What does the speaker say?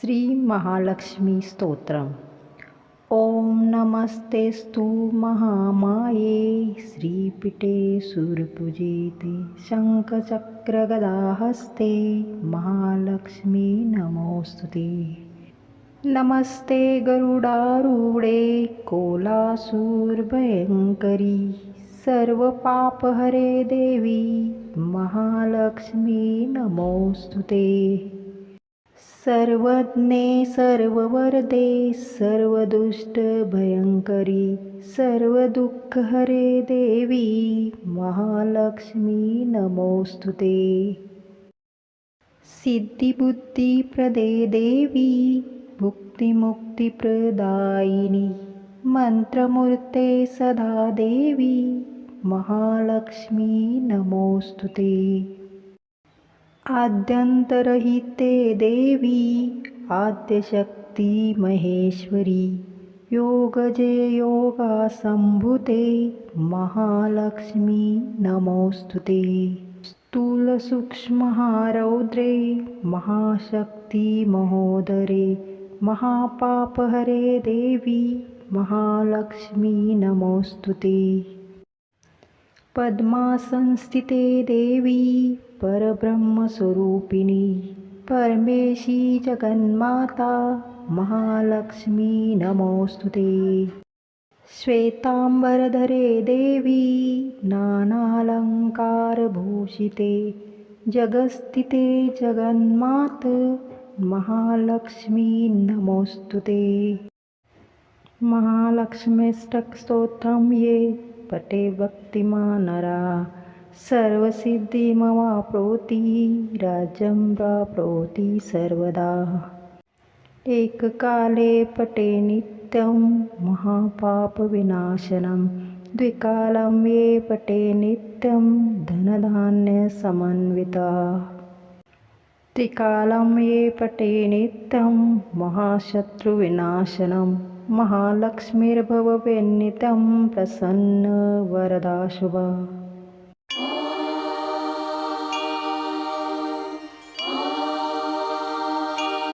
श्री महालक्ष्मी स्तोत्रम. ओम नमस्तेस्तु महामाये श्रीपीठे सुरपूजिते शंखचक्रगदाहस्ते महालक्ष्मी नमोस्तुते. नमस्ते गरुडारूढे कोलासूरभयंकरी सर्वपापहरे देवी महालक्ष्मी नमोस्तुते. सर्वज्ञे सर्ववरदे सर्वदुष्टभयंकरी सर्वदुःखहरे देवी महालक्ष्मी नमोस्तुते. सिद्धिबुद्धिप्रदे देवी भुक्तिमुक्तिप्रदायिनी मंत्रमूर्ते सदा देवी महालक्ष्मी नमोस्तुते. आद्यंतरहिते देवी आद्यशक्ती महेश्वरी योगजे योगासंभूते महालक्ष्मी नमोस्तुते. स्थूलसूक्ष्महारौद्रे महाशक्ती महोदरे महापापहरे देवी महालक्ष्मी नमोस्तुते. पद्मासनस्थिते देवी परब्रह्मस्वरूपिणी परमेशी जगन्माता महालक्ष्मी नमोस्तुते. श्वेतांबरधरे देवी नानालंकारभूषिते जगस्थिते जगन्मात महालक्ष्मी नमोस्तुते. महालक्ष्मीष्टकस्तोत्रम ये पठे भक्तिमान नरा सर्वसिद्धिमवाप्नोति राज्यं प्राप्नोति सर्वदा. एककाले पठे नित्यं महापापविनाशनं द्विकालं ये पठे नित्यं धनधान्यसमन्विता. त्रिकालं ये पठे नित्यं महाशत्रुविनाशनं महालक्ष्मीर्भवति नित्यं प्रसन्न वरदा शुभा.